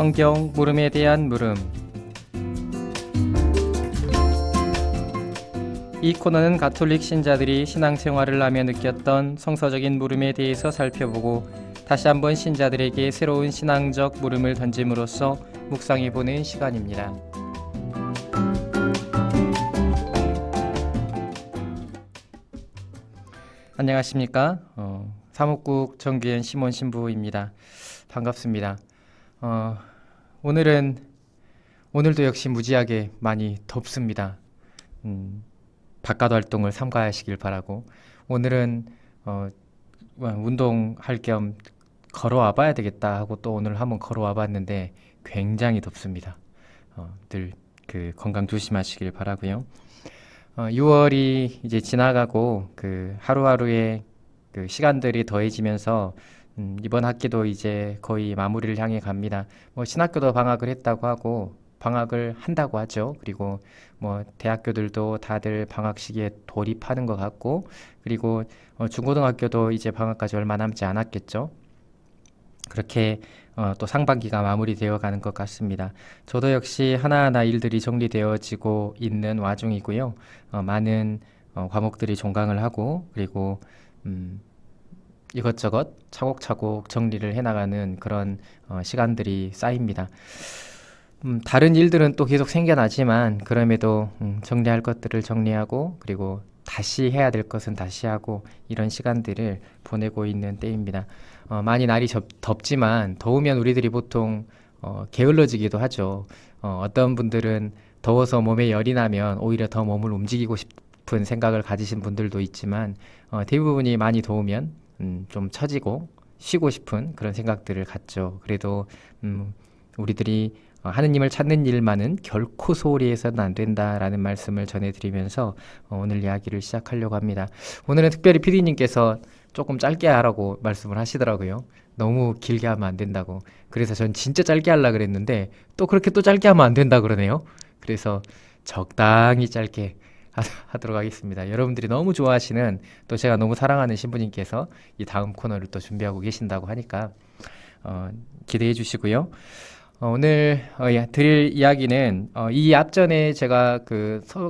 성경 물음에 대한 물음. 이 코너는 가톨릭 신자들이 신앙생활을 하며 느꼈던 성서적인 물음에 대해서 살펴보고 다시 한번 신자들에게 새로운 신앙적 물음을 던짐으로써 묵상해보는 시간입니다. 안녕하십니까? 사목국 정규현 시몬 신부입니다. 반갑습니다. 오늘도 역시 무지하게 많이 덥습니다. 바깥 활동을 삼가하시길 바라고, 오늘은 운동할 겸 걸어와 봐야 되겠다 하고 또 오늘 한번 걸어와 봤는데 굉장히 덥습니다. 늘 건강 조심하시길 바라고요. 6월이 이제 지나가고 하루하루의 시간들이 더해지면서 이번 학기도 이제 거의 마무리를 향해 갑니다. 신학교도 방학을 했다고 하고 방학을 한다고 하죠. 그리고 대학교들도 다들 방학 시기에 돌입하는 것 같고, 그리고 중고등학교도 이제 방학까지 얼마 남지 않았겠죠. 그렇게 또 상반기가 마무리되어 가는 것 같습니다. 저도 역시 하나하나 일들이 정리되어지고 있는 와중이고요. 많은 과목들이 종강을 하고, 그리고 이것저것 차곡차곡 정리를 해나가는 그런 시간들이 쌓입니다. 다른 일들은 또 계속 생겨나지만 그럼에도 정리할 것들을 정리하고, 그리고 다시 해야 될 것은 다시 하고, 이런 시간들을 보내고 있는 때입니다. 많이 날이 덥지만 더우면 우리들이 보통 게을러지기도 하죠. 어떤 분들은 더워서 몸에 열이 나면 오히려 더 몸을 움직이고 싶은 생각을 가지신 분들도 있지만, 대부분이 많이 더우면 좀 처지고 쉬고 싶은 그런 생각들을 갖죠. 그래도 우리들이 하느님을 찾는 일만은 결코 소홀히 해서는 안 된다라는 말씀을 전해드리면서 오늘 이야기를 시작하려고 합니다. 오늘은 특별히 PD님께서 조금 짧게 하라고 말씀을 하시더라고요. 너무 길게 하면 안 된다고. 그래서 전 진짜 짧게 하려고 그랬는데 또 그렇게 또 짧게 하면 안 된다 그러네요. 그래서 적당히 짧게 하도록 하겠습니다. 여러분들이 너무 좋아하시는, 또 제가 너무 사랑하는 신부님께서 이 다음 코너를 또 준비하고 계신다고 하니까 기대해 주시고요. 오늘 드릴 이야기는 이 앞전에 제가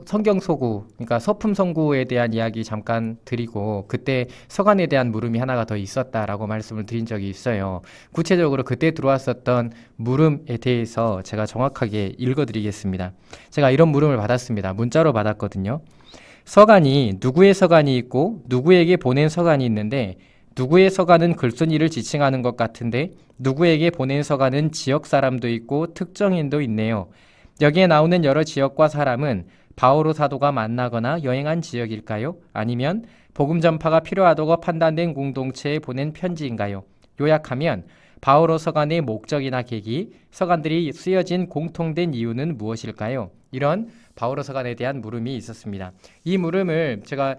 성경 소구, 그러니까 서품 성구에 대한 이야기 잠깐 드리고, 그때 서간에 대한 물음이 하나가 더 있었다라고 말씀을 드린 적이 있어요. 구체적으로 그때 들어왔었던 물음에 대해서 제가 정확하게 읽어드리겠습니다. 제가 이런 물음을 받았습니다. 문자로 받았거든요. 서간이 누구의 서간이 있고 누구에게 보낸 서간이 있는데, 누구의 서간은 글쓴이를 지칭하는 것 같은데 누구에게 보낸 서간은 지역 사람도 있고 특정인도 있네요. 여기에 나오는 여러 지역과 사람은 바오로 사도가 만나거나 여행한 지역일까요? 아니면 복음 전파가 필요하다고 판단된 공동체에 보낸 편지인가요? 요약하면 바오로 서간의 목적이나 계기, 서간들이 쓰여진 공통된 이유는 무엇일까요? 이런 바오로 서간에 대한 물음이 있었습니다. 이 물음을 제가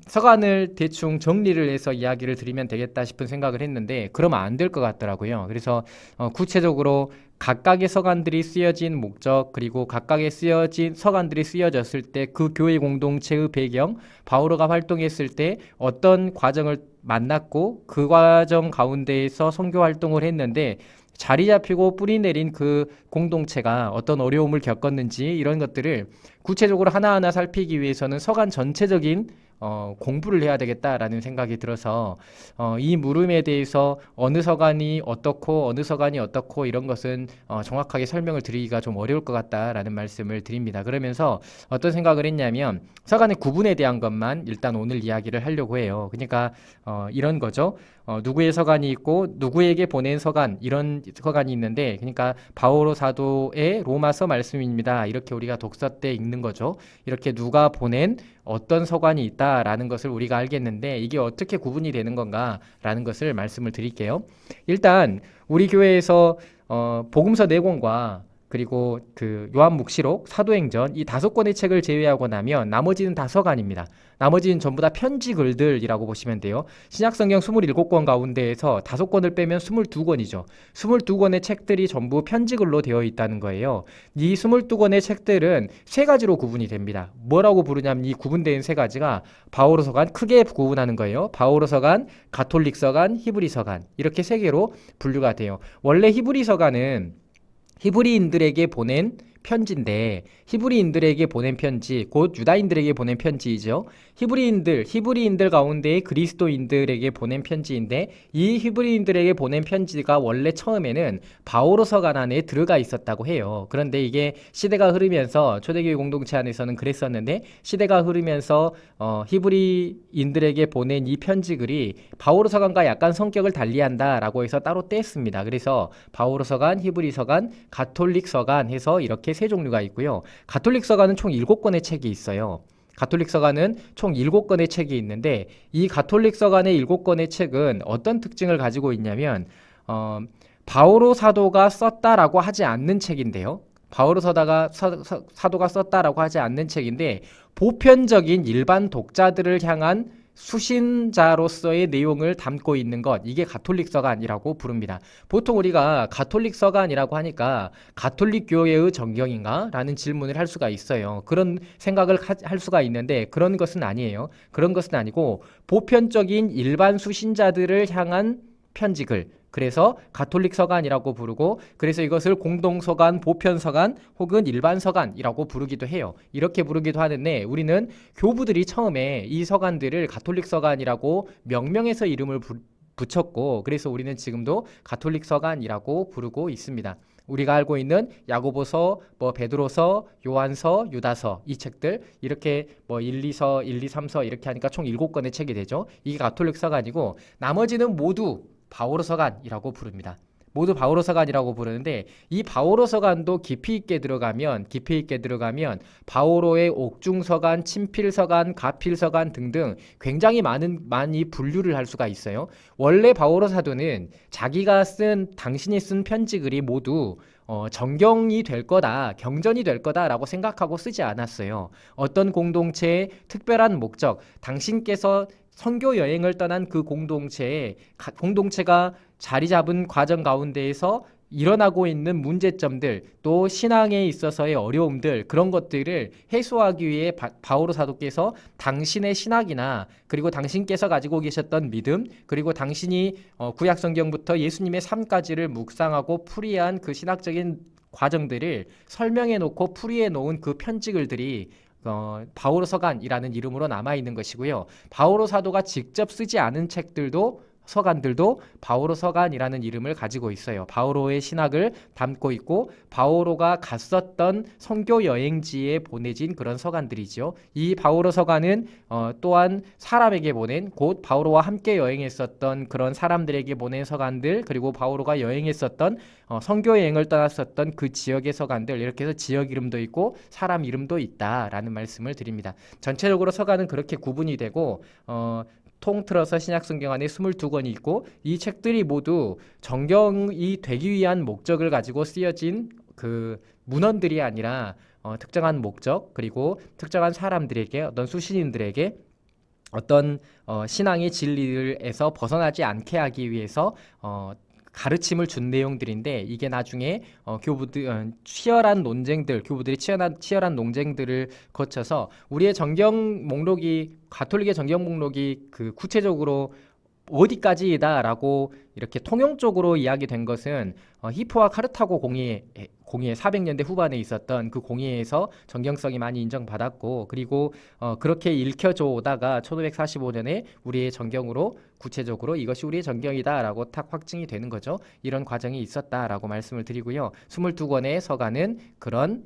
서간을 대충 정리를 해서 이야기를 드리면 되겠다 싶은 생각을 했는데 그러면 안 될 것 같더라고요. 그래서 구체적으로 각각의 서간들이 쓰여진 목적, 그리고 각각의 서간들이 쓰여졌을 때 그 교회 공동체의 배경, 바오로가 활동했을 때 어떤 과정을 만났고 그 과정 가운데에서 선교 활동을 했는데 자리 잡히고 뿌리 내린 그 공동체가 어떤 어려움을 겪었는지, 이런 것들을 구체적으로 하나하나 살피기 위해서는 서간 전체적인 공부를 해야 되겠다라는 생각이 들어서 이 물음에 대해서 어느 서간이 어떻고 이런 것은 정확하게 설명을 드리기가 좀 어려울 것 같다라는 말씀을 드립니다. 그러면서 어떤 생각을 했냐면 서간의 구분에 대한 것만 일단 오늘 이야기를 하려고 해요. 그러니까 이런 거죠. 누구의 서간이 있고 누구에게 보낸 서간, 이런 서간이 있는데, 그러니까 바오로 사도의 로마서 말씀입니다. 이렇게 우리가 독서 때 읽는 거죠. 이렇게 누가 보낸 어떤 서간이 있다라는 것을 우리가 알겠는데, 이게 어떻게 구분이 되는 건가라는 것을 말씀을 드릴게요. 일단 우리 교회에서 복음서 4권과 그리고 그 요한묵시록, 사도행전 이 5권의 책을 제외하고 나면 나머지는 다 서간입니다. 나머지는 전부 다 편지글들이라고 보시면 돼요. 신약성경 27권 가운데에서 5권을 빼면 22권이죠. 22권의 책들이 전부 편지글로 되어 있다는 거예요. 이 22권의 책들은 세 가지로 구분이 됩니다. 뭐라고 부르냐면 이 구분된 세 가지가 바오로서간, 크게 구분하는 거예요. 바오로서간, 가톨릭서간, 히브리서간, 이렇게 세 개로 분류가 돼요. 원래 히브리서간은 히브리인들에게 보낸 편지인데, 히브리인들에게 보낸 편지, 곧 유다인들에게 보낸 편지이죠. 히브리인들 가운데 그리스도인들에게 보낸 편지인데, 이 히브리인들에게 보낸 편지가 원래 처음에는 바오로서간 안에 들어가 있었다고 해요. 그런데 이게 시대가 흐르면서, 초대교회 공동체 안에서는 그랬었는데, 시대가 흐르면서 히브리인들에게 보낸 이 편지글이 바오로서간과 약간 성격을 달리한다라고 해서 따로 뗐습니다. 그래서 바오로서간, 히브리서간, 가톨릭서간 해서 이렇게 세 종류가 있고요. 가톨릭서간은 총 7권의 책이 있어요. 가톨릭서간은 총 7권의 책이 있는데, 이 가톨릭서간의 7권의 책은 어떤 특징을 가지고 있냐면 바오로 사도가 썼다라고 하지 않는 책인데요. 바오로 사도가 썼다라고 하지 않는 책인데, 보편적인 일반 독자들을 향한 수신자로서의 내용을 담고 있는 것, 이게 가톨릭 서간이라고 부릅니다. 보통 우리가 가톨릭 서간이라고 하니까 가톨릭 교회의 정경인가? 라는 질문을 할 수가 있어요. 그런 생각을 할 수가 있는데 그런 것은 아니에요. 그런 것은 아니고 보편적인 일반 수신자들을 향한 편지글, 그래서 가톨릭 서간이라고 부르고, 그래서 이것을 공동서간, 보편서간 혹은 일반서간이라고 부르기도 해요. 이렇게 부르기도 하는데, 우리는 교부들이 처음에 이 서간들을 가톨릭 서간이라고 명명해서 이름을 붙였고, 그래서 우리는 지금도 가톨릭 서간이라고 부르고 있습니다. 우리가 알고 있는 야고보서, 베드로서, 요한서, 유다서, 이 책들 이렇게 1, 2서, 1, 2, 3서 이렇게 하니까 총 7권의 책이 되죠. 이게 가톨릭 서간이고, 나머지는 모두 바오로서간이라고 부릅니다. 모두 바오로서간이라고 부르는데, 이 바오로서간도 깊이 있게 들어가면 바오로의 옥중서간, 친필서간, 가필서간 등등 굉장히 많이 분류를 할 수가 있어요. 원래 바오로 사도는 당신이 쓴 편지글이 모두 정경이 될 거다, 경전이 될 거다라고 생각하고 쓰지 않았어요. 어떤 공동체의 특별한 목적, 당신께서 선교 여행을 떠난 그 공동체가 자리 잡은 과정 가운데에서 일어나고 있는 문제점들, 또 신앙에 있어서의 어려움들, 그런 것들을 해소하기 위해 바오로 사도께서 당신의 신학이나, 그리고 당신께서 가지고 계셨던 믿음, 그리고 당신이 구약 성경부터 예수님의 삶까지를 묵상하고 풀이한 그 신학적인 과정들을 설명해 놓고 풀이해 놓은 그 편지글들이 바오로 서간이라는 이름으로 남아있는 것이고요. 바오로 사도가 직접 쓰지 않은 서간들도 바오로 서간이라는 이름을 가지고 있어요. 바오로의 신학을 담고 있고, 바오로가 갔었던 선교 여행지에 보내진 그런 서간들이죠. 이 바오로 서간은 또한 사람에게 보낸, 곧 바오로와 함께 여행했었던 그런 사람들에게 보낸 서간들, 그리고 바오로가 여행했었던 선교 여행을 떠났었던 그 지역의 서간들, 이렇게 해서 지역 이름도 있고 사람 이름도 있다라는 말씀을 드립니다. 전체적으로 서간은 그렇게 구분이 되고, 통틀어서 신약성경 안에 22권이 있고, 이 책들이 모두 정경이 되기 위한 목적을 가지고 쓰여진 그 문헌들이 아니라 특정한 목적, 그리고 특정한 사람들에게, 어떤 수신인들에게 어떤 신앙의 진리에서 벗어나지 않게 하기 위해서 가르침을 준 내용들인데, 이게 나중에 교부들이 치열한 논쟁들을 거쳐서 우리의 정경 목록이, 가톨릭의 정경 목록이 그 구체적으로 어디까지이다라고 이렇게 통용적으로 이야기된 것은 히포와 카르타고 공의회 400년대 후반에 있었던 그 공의회에서 정경성이 많이 인정받았고, 그리고 그렇게 읽혀져 오다가 1545년에 우리의 정경으로 구체적으로 이것이 우리의 정경이다라고 딱 확증이 되는 거죠. 이런 과정이 있었다라고 말씀을 드리고요. 22권의 서간은 그런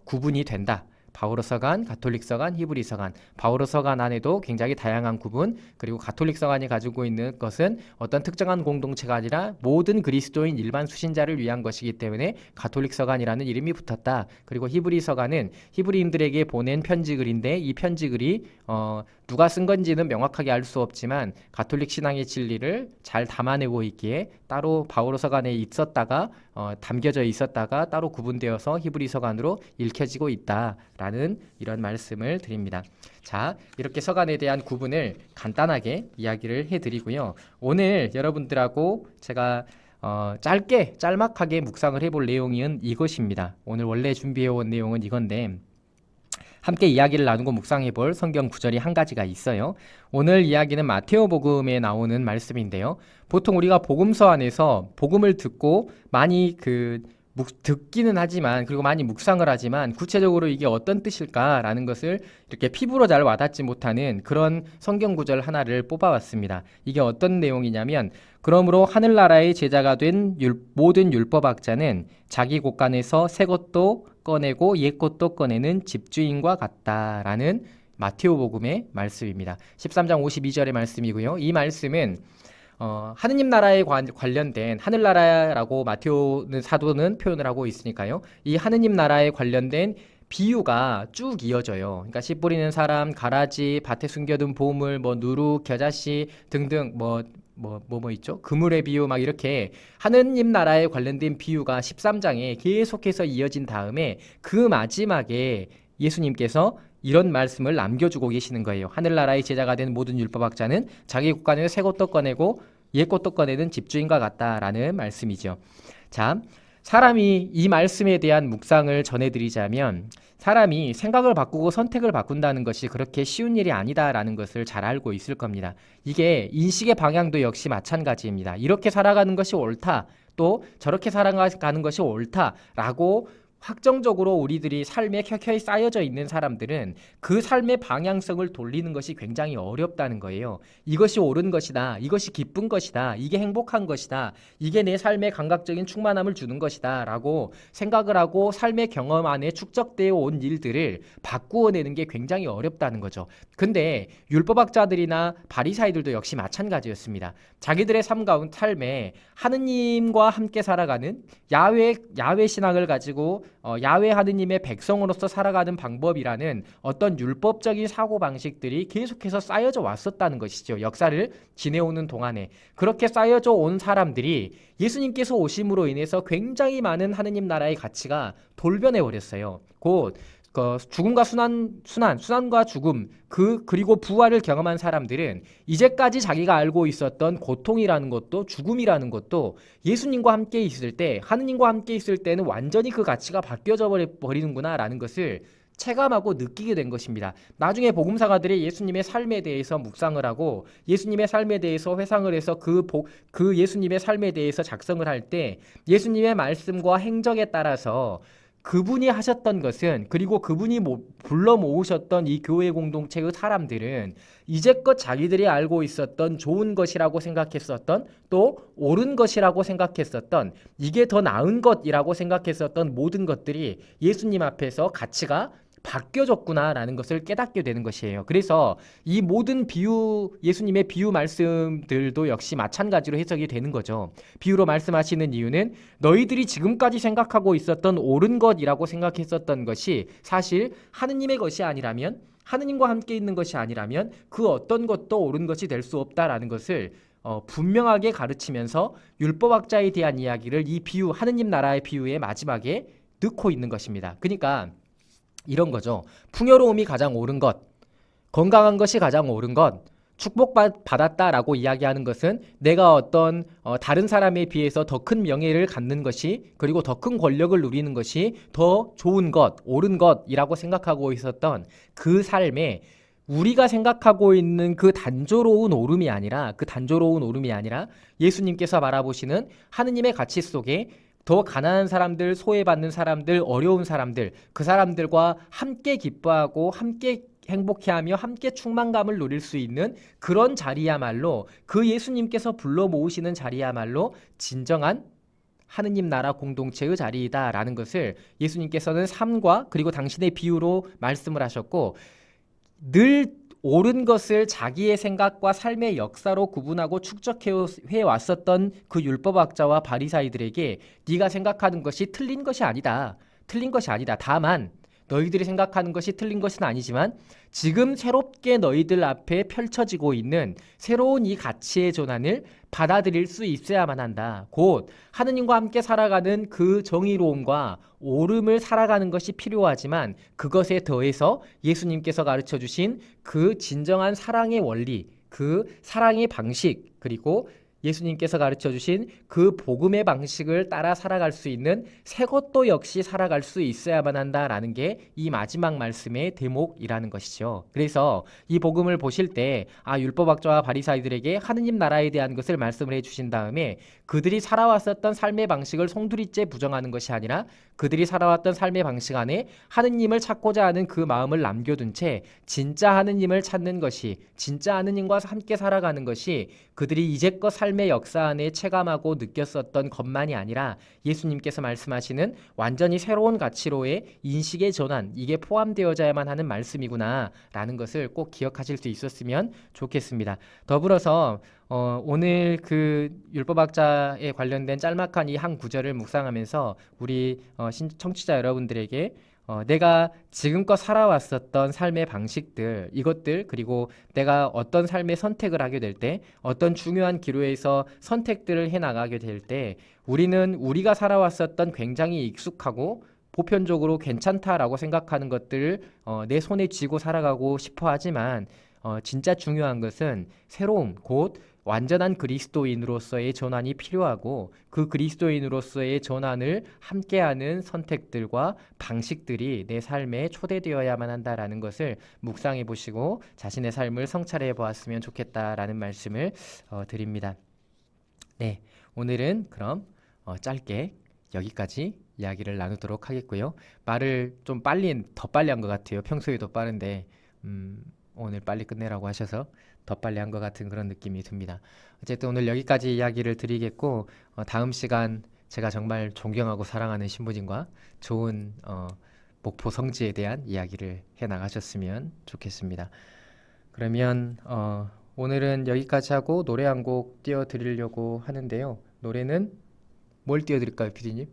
구분이 된다. 바오로 서간, 가톨릭 서간, 히브리 서간. 바오로 서간 안에도 굉장히 다양한 구분, 그리고 가톨릭 서간이 가지고 있는 것은 어떤 특정한 공동체가 아니라 모든 그리스도인 일반 수신자를 위한 것이기 때문에 가톨릭 서간이라는 이름이 붙었다. 그리고 히브리 서간은 히브리인들에게 보낸 편지글인데, 이 편지글이 누가 쓴 건지는 명확하게 알 수 없지만 가톨릭 신앙의 진리를 잘 담아내고 있기에 따로 바오로 서간에 있었다가 담겨져 있었다가 따로 구분되어서 히브리 서간으로 읽혀지고 있다라는 이런 말씀을 드립니다. 자, 이렇게 서간에 대한 구분을 간단하게 이야기를 해드리고요. 오늘 여러분들하고 제가 짤막하게 묵상을 해볼 내용은 이것입니다. 오늘 원래 준비해온 내용은 이건데 함께 이야기를 나누고 묵상해 볼 성경 구절이 한 가지가 있어요. 오늘 이야기는 마테오복음에 나오는 말씀인데요. 보통 우리가 복음서 안에서 복음을 듣고 많이 듣기는 하지만 그리고 많이 묵상을 하지만 구체적으로 이게 어떤 뜻일까라는 것을 이렇게 피부로 잘 와닿지 못하는 그런 성경 구절 하나를 뽑아왔습니다. 이게 어떤 내용이냐면 그러므로 하늘나라의 제자가 된 모든 율법학자는 자기 곳간에서 새 것도 꺼내고 옛 것도 꺼내는 집주인과 같다라는 마테오복음의 말씀입니다. 13장 52절의 말씀이고요. 이 말씀은 하느님 나라에 관련된 하늘나라라고 마테오 사도는 표현을 하고 있으니까요. 이 하느님 나라에 관련된 비유가 쭉 이어져요. 그러니까 씨 뿌리는 사람, 가라지, 밭에 숨겨둔 보물, 누루, 겨자씨 등등 있죠? 그물의 비유 막 이렇게 하느님 나라에 관련된 비유가 13장에 계속해서 이어진 다음에 그 마지막에 예수님께서 이런 말씀을 남겨주고 계시는 거예요. 하늘나라의 제자가 된 모든 율법학자는 자기 곳간에서 새 것도 꺼내고 옛 것도 꺼내는 집주인과 같다라는 말씀이죠. 자, 사람이 이 말씀에 대한 묵상을 전해드리자면 사람이 생각을 바꾸고 선택을 바꾼다는 것이 그렇게 쉬운 일이 아니다라는 것을 잘 알고 있을 겁니다. 이게 인식의 방향도 역시 마찬가지입니다. 이렇게 살아가는 것이 옳다, 또 저렇게 살아가는 것이 옳다라고 확정적으로 우리들이 삶에 켜켜이 쌓여져 있는 사람들은 그 삶의 방향성을 돌리는 것이 굉장히 어렵다는 거예요. 이것이 옳은 것이다, 이것이 기쁜 것이다, 이게 행복한 것이다, 이게 내 삶에 감각적인 충만함을 주는 것이다 라고 생각을 하고 삶의 경험 안에 축적되어 온 일들을 바꾸어내는 게 굉장히 어렵다는 거죠. 근데 율법학자들이나 바리사이들도 역시 마찬가지였습니다. 자기들의 삶에 하느님과 함께 살아가는 야훼 신앙을 가지고 야훼 하느님의 백성으로서 살아가는 방법이라는 어떤 율법적인 사고방식들이 계속해서 쌓여져 왔었다는 것이죠. 역사를 지내오는 동안에 그렇게 쌓여져 온 사람들이 예수님께서 오심으로 인해서 굉장히 많은 하느님 나라의 가치가 돌변해 버렸어요. 곧 죽음과 순환과 죽음, 그리고 부활을 경험한 사람들은 이제까지 자기가 알고 있었던 고통이라는 것도 죽음이라는 것도 예수님과 함께 있을 때, 하느님과 함께 있을 때는 완전히 그 가치가 바뀌어져 버리는구나라는 것을 체감하고 느끼게 된 것입니다. 나중에 복음사가들이 예수님의 삶에 대해서 묵상을 하고 예수님의 삶에 대해서 회상을 해서 그 예수님의 삶에 대해서 작성을 할 때 예수님의 말씀과 행적에 따라서 그분이 하셨던 것은, 그리고 그분이 불러 모으셨던 이 교회 공동체의 사람들은 이제껏 자기들이 알고 있었던 좋은 것이라고 생각했었던, 또 옳은 것이라고 생각했었던, 이게 더 나은 것이라고 생각했었던 모든 것들이 예수님 앞에서 가치가 바뀌어졌구나라는 것을 깨닫게 되는 것이에요. 그래서 이 모든 예수님의 비유 말씀들도 역시 마찬가지로 해석이 되는 거죠. 비유로 말씀하시는 이유는 너희들이 지금까지 생각하고 있었던 옳은 것이라고 생각했었던 것이 사실 하느님의 것이 아니라면, 하느님과 함께 있는 것이 아니라면 그 어떤 것도 옳은 것이 될 수 없다라는 것을 분명하게 가르치면서 율법학자에 대한 이야기를 이 비유, 하느님 나라의 비유의 마지막에 넣고 있는 것입니다. 그러니까 이런 거죠. 풍요로움이 가장 옳은 것, 건강한 것이 가장 옳은 것, 축복받았다라고 이야기하는 것은 내가 어떤 다른 사람에 비해서 더 큰 명예를 갖는 것이, 그리고 더 큰 권력을 누리는 것이 더 좋은 것, 옳은 것이라고 생각하고 있었던 그 삶에 우리가 생각하고 있는 그 단조로운 오름이 아니라 예수님께서 바라보시는 하느님의 가치 속에 더 가난한 사람들, 소외받는 사람들, 어려운 사람들, 그 사람들과 함께 기뻐하고 함께 행복해하며 함께 충만감을 누릴 수 있는 그런 자리야말로, 그 예수님께서 불러 모으시는 자리야말로 진정한 하느님 나라 공동체의 자리이다라는 것을 예수님께서는 삶과 그리고 당신의 비유로 말씀을 하셨고, 늘 옳은 것을 자기의 생각과 삶의 역사로 구분하고 축적해 왔었던 그 율법학자와 바리사이들에게 네가 생각하는 것이 틀린 것이 아니다. 다만 너희들이 생각하는 것이 틀린 것은 아니지만 지금 새롭게 너희들 앞에 펼쳐지고 있는 새로운 이 가치의 전환을 받아들일 수 있어야만 한다. 곧 하느님과 함께 살아가는 그 정의로움과 옳음을 살아가는 것이 필요하지만 그것에 더해서 예수님께서 가르쳐 주신 그 진정한 사랑의 원리, 그 사랑의 방식, 그리고 예수님께서 가르쳐 주신 그 복음의 방식을 따라 살아갈 수 있는 새 것도 역시 살아갈 수 있어야만 한다라는 게 이 마지막 말씀의 대목이라는 것이죠. 그래서 이 복음을 보실 때 율법학자와 바리사이들에게 하느님 나라에 대한 것을 말씀을 해주신 다음에 그들이 살아왔었던 삶의 방식을 송두리째 부정하는 것이 아니라 그들이 살아왔던 삶의 방식 안에 하느님을 찾고자 하는 그 마음을 남겨둔 채 진짜 하느님을 찾는 것이, 진짜 하느님과 함께 살아가는 것이 그들이 이제껏 삶의 역사 안에 체감하고 느꼈었던 것만이 아니라 예수님께서 말씀하시는 완전히 새로운 가치로의 인식의 전환, 이게 포함되어져야만 하는 말씀이구나 라는 것을 꼭 기억하실 수 있었으면 좋겠습니다. 더불어서 오늘 그 율법학자에 관련된 짤막한 이 한 구절을 묵상하면서 우리 청취자 여러분들에게 내가 지금껏 살아왔었던 삶의 방식들, 이것들, 그리고 내가 어떤 삶의 선택을 하게 될 때, 어떤 중요한 기로에서 선택들을 해나가게 될 때, 우리는 우리가 살아왔었던 굉장히 익숙하고 보편적으로 괜찮다라고 생각하는 것들을 내 손에 쥐고 살아가고 싶어 하지만 진짜 중요한 것은 새로움, 곧 완전한 그리스도인으로서의 전환이 필요하고 그 그리스도인으로서의 전환을 함께하는 선택들과 방식들이 내 삶에 초대되어야만 한다라는 것을 묵상해 보시고 자신의 삶을 성찰해 보았으면 좋겠다라는 말씀을 드립니다. 네, 오늘은 그럼 짧게 여기까지 이야기를 나누도록 하겠고요. 말을 좀 더 빨리 한 것 같아요. 평소에도 빠른데 오늘 빨리 끝내라고 하셔서 더 빨리 한 것 같은 그런 느낌이 듭니다. 어쨌든 오늘 여기까지 이야기를 드리겠고 다음 시간 제가 정말 존경하고 사랑하는 신부님과 좋은 목포 성지에 대한 이야기를 해나가셨으면 좋겠습니다. 그러면 오늘은 여기까지 하고 노래 한 곡 띄워드리려고 하는데요. 노래는 뭘 띄워드릴까요, PD님?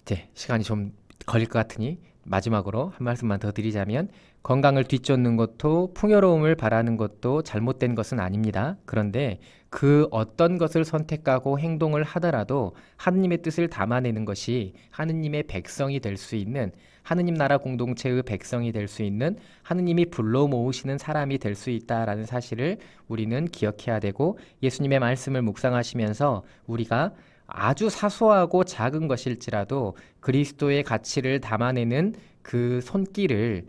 네, 시간이 좀 걸릴 것 같으니 마지막으로 한 말씀만 더 드리자면 건강을 뒤쫓는 것도 풍요로움을 바라는 것도 잘못된 것은 아닙니다. 그런데 그 어떤 것을 선택하고 행동을 하더라도 하느님의 뜻을 담아내는 것이 하느님의 백성이 될 수 있는, 하느님 나라 공동체의 백성이 될 수 있는, 하느님이 불러 모으시는 사람이 될 수 있다라는 사실을 우리는 기억해야 되고, 예수님의 말씀을 묵상하시면서 우리가 아주 사소하고 작은 것일지라도 그리스도의 가치를 담아내는 그 손길을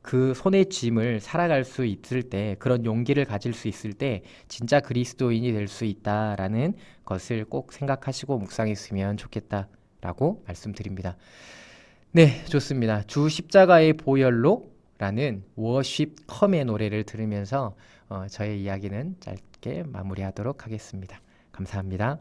그 손의 쥬을 살아갈 수 있을 때, 그런 용기를 가질 수 있을 때 진짜 그리스도인이 될 수 있다라는 것을 꼭 생각하시고 묵상했으면 좋겠다라고 말씀드립니다. 네, 좋습니다. 주 십자가의 보혈로라는 워십 컴의 노래를 들으면서 저의 이야기는 짧게 마무리하도록 하겠습니다. 감사합니다.